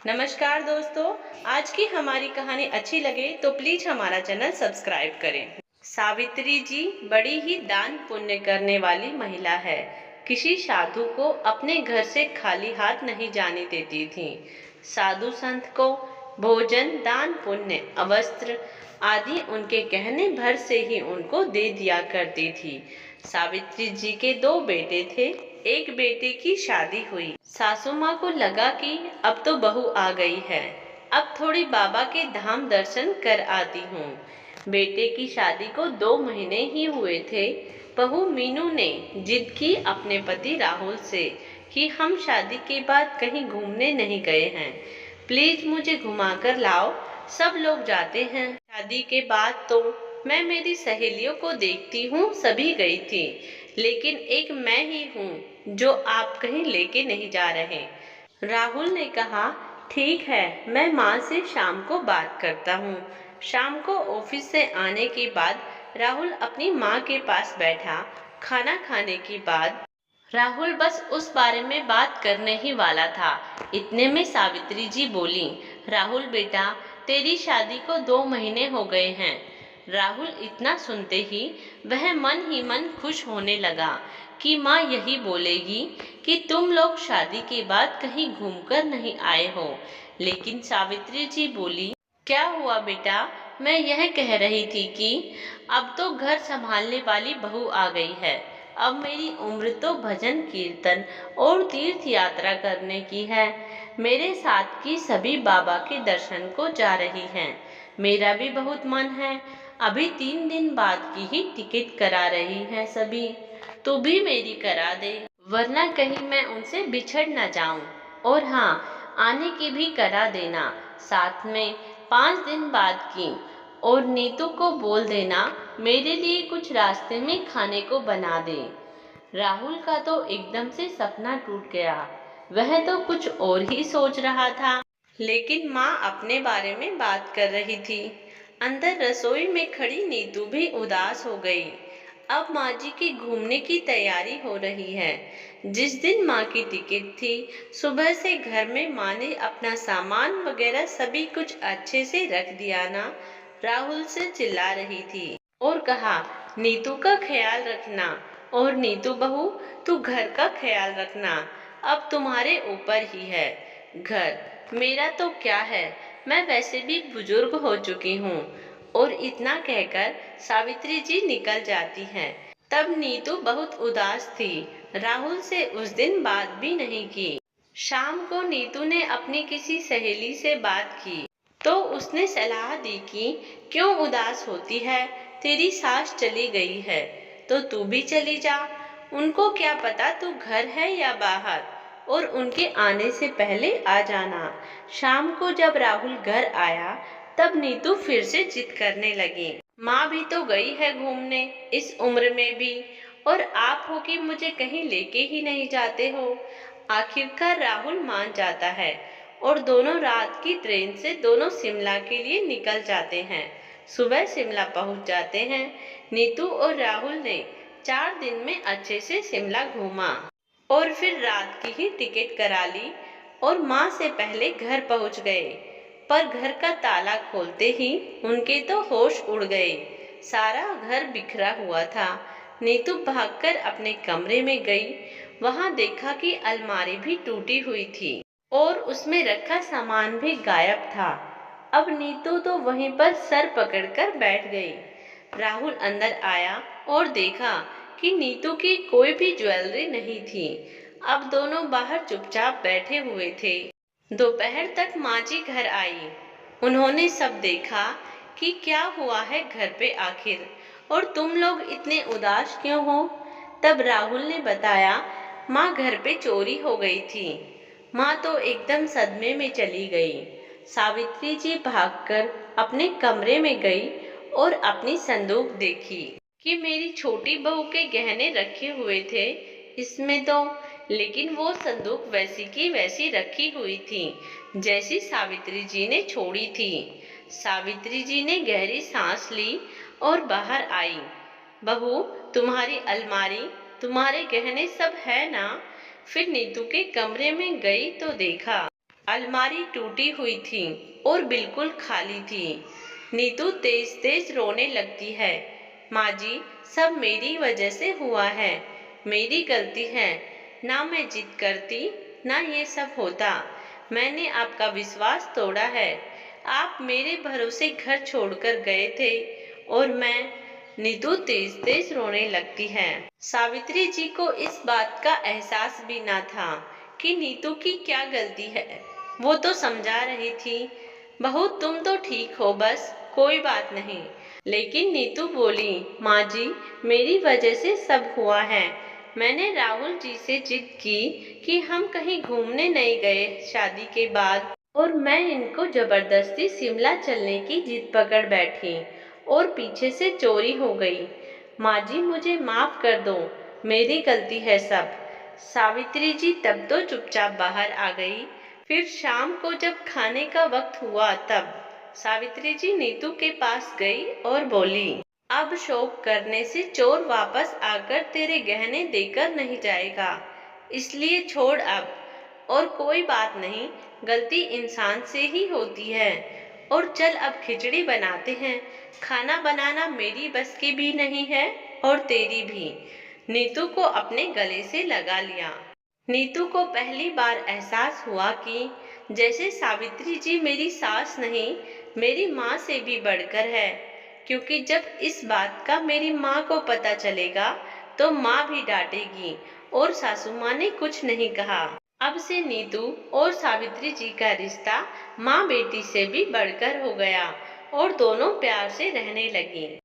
नमस्कार दोस्तों। आज की हमारी कहानी अच्छी लगे तो प्लीज हमारा चैनल सब्सक्राइब करें। सावित्री जी बड़ी ही दान पुण्य करने वाली महिला है। किसी साधु को अपने घर से खाली हाथ नहीं जाने देती थी। साधु संत को भोजन, दान पुण्य, वस्त्र आदि उनके कहने भर से ही उनको दे दिया करती थी। सावित्री जी के दो बेटे थे। एक बेटे की शादी हुई। सासू माँ को लगा कि अब तो बहू आ गई है, अब थोड़ी बाबा के धाम दर्शन कर आती हूँ। बेटे की शादी को 2 महीने ही हुए थे। बहू मीनू ने जिद की अपने पति राहुल से कि हम शादी के बाद कहीं घूमने नहीं गए हैं, प्लीज मुझे घुमा कर लाओ। सब लोग जाते हैं। शादी के बाद तो मैं मेरी सहेलियों को देखती हूँ, सभी गई थी, लेकिन एक मैं ही हूँ जो आप कहीं लेके नहीं जा रहे। राहुल ने कहा, ठीक है, मैं माँ से शाम को बात करता हूँ। शाम को ऑफिस से आने के बाद राहुल अपनी माँ के पास बैठा। खाना खाने के बाद राहुल बस उस बारे में बात करने ही वाला था। इतने में सावित्री जी बोली, राहुल बेटा, तेरी शादी को 2 महीने हो गए हैं। राहुल इतना सुनते ही वह मन ही मन खुश होने लगा कि माँ यही बोलेगी कि तुम लोग शादी के बाद कहीं घूमकर नहीं आए हो। लेकिन सावित्री जी बोली, क्या हुआ बेटा? मैं यह कह रही थी कि अब तो घर संभालने वाली बहू आ गई है। अब मेरी उम्र तो भजन कीर्तन और तीर्थ यात्रा करने की है। मेरे साथ की सभी बाबा के दर्शन को जा रही हैं। मेरा भी बहुत मन है। अभी 3 दिन बाद की ही टिकट करा रही है सभी। तू भी मेरी करा दे, वरना कहीं मैं उनसे बिछड़ न जाऊं। और हाँ, आने की भी करा देना, साथ में 5 दिन बाद की। और नीतू को बोल देना मेरे लिए कुछ रास्ते में खाने को बना दे। राहुल का तो एकदम से सपना टूट गया। वह तो कुछ और ही सोच रहा था, लेकिन माँ अपने बारे में बात कर रही थी। अंदर रसोई में खड़ी नीतू भी उदास हो गई। अब माँ जी की घूमने की तैयारी हो रही है। जिस दिन माँ की टिकट थी, सुबह से घर में माँ ने अपना सामान वगैरह सभी कुछ अच्छे से रख दिया ना। राहुल से चिल्ला रही थी और कहा, नीतू का ख्याल रखना। और नीतू बहू, तू घर का ख्याल रखना। अब तुम्हारे ऊपर ही है घर। मेरा तो क्या है, मैं वैसे भी बुजुर्ग हो चुकी हूँ। और इतना कहकर सावित्री जी निकल जाती हैं। तब नीतू बहुत उदास थी। राहुल से उस दिन बात भी नहीं की। शाम को नीतू ने अपनी किसी सहेली से बात की तो उसने सलाह दी कि क्यों उदास होती है, तेरी सास चली गई है तो तू भी चली जा। उनको क्या पता तू घर है या बाहर, और उनके आने से पहले आ जाना। शाम को जब राहुल घर आया तब नीतू फिर से जिद करने लगी, माँ भी तो गई है घूमने इस उम्र में भी, और आप हो कि मुझे कहीं लेके ही नहीं जाते हो। आखिरकार राहुल मान जाता है और दोनों रात की ट्रेन से दोनों शिमला के लिए निकल जाते हैं। सुबह शिमला पहुंच जाते हैं। नीतू और राहुल ने 4 दिन में अच्छे से शिमला घूमा और फिर रात की ही टिकट करा ली और माँ से पहले घर पहुंच गए। पर घर का ताला खोलते ही उनके तो होश उड़ गए। सारा घर बिखरा हुआ था। नीतू भागकर अपने कमरे में गई। वहां देखा कि अलमारी भी टूटी हुई थी और उसमें रखा सामान भी गायब था। अब नीतू तो वहीं पर सर पकड़कर बैठ गई। राहुल अंदर आया और देखा कि नीतू की कोई भी ज्वेलरी नहीं थी। अब दोनों बाहर चुपचाप बैठे हुए थे। दोपहर तक माँ जी घर आई। उन्होंने सब देखा कि क्या हुआ है घर पे आखिर, और तुम लोग इतने उदास क्यों हो। तब राहुल ने बताया, माँ घर पे चोरी हो गई थी। माँ तो एकदम सदमे में चली गई। सावित्री जी भागकर अपने कमरे में गई और अपनी संदूक देखी कि मेरी छोटी बहू के गहने रखे हुए थे इसमें तो, लेकिन वो संदूक वैसी की वैसी रखी हुई थी जैसी सावित्री जी ने छोड़ी थी। सावित्री जी ने गहरी सांस ली और बाहर आई। बहू, तुम्हारी अलमारी, तुम्हारे गहने सब है ना? फिर नीतू के कमरे में गई तो देखा अलमारी टूटी हुई थी और बिल्कुल खाली थी। नीतू तेज तेज रोने लगती है। माँ जी, सब मेरी वजह से हुआ है, मेरी गलती है। ना मैं जिद करती, ना ये सब होता। मैंने आपका विश्वास तोड़ा है। आप मेरे भरोसे घर छोड़कर गए थे और मैं। नीतू तेज तेज रोने लगती है। सावित्री जी को इस बात का एहसास भी ना था कि नीतू की क्या गलती है। वो तो समझा रही थी, बहू तुम तो ठीक हो, बस कोई बात नहीं। लेकिन नीतू बोली, माँ जी, मेरी वजह से सब हुआ है। मैंने राहुल जी से जिद की कि हम कहीं घूमने नहीं गए शादी के बाद, और मैं इनको जबरदस्ती शिमला चलने की जिद पकड़ बैठी और पीछे से चोरी हो गई। माँ जी, मुझे माफ कर दो, मेरी गलती है सब। सावित्री जी तब तो चुपचाप बाहर आ गई। फिर शाम को जब खाने का वक्त हुआ तब सावित्री जी नीतू के पास गई और बोली, अब शौक करने से चोर वापस आकर तेरे गहने देकर नहीं जाएगा, इसलिए छोड़ अब। और कोई बात नहीं, गलती इंसान से ही होती है। और चल अब खिचड़ी बनाते हैं। खाना बनाना मेरी बस की भी नहीं है और तेरी भी। नीतू को अपने गले से लगा लिया। नीतू को पहली बार एहसास हुआ कि जैसे सावित्री जी मेरी सास नहीं, मेरी माँ से भी बढ़कर है। क्योंकि जब इस बात का मेरी माँ को पता चलेगा तो माँ भी डांटेगी और सासू माँ ने कुछ नहीं कहा। अब से नीतू और सावित्री जी का रिश्ता माँ बेटी से भी बढ़कर हो गया और दोनों प्यार से रहने लगी।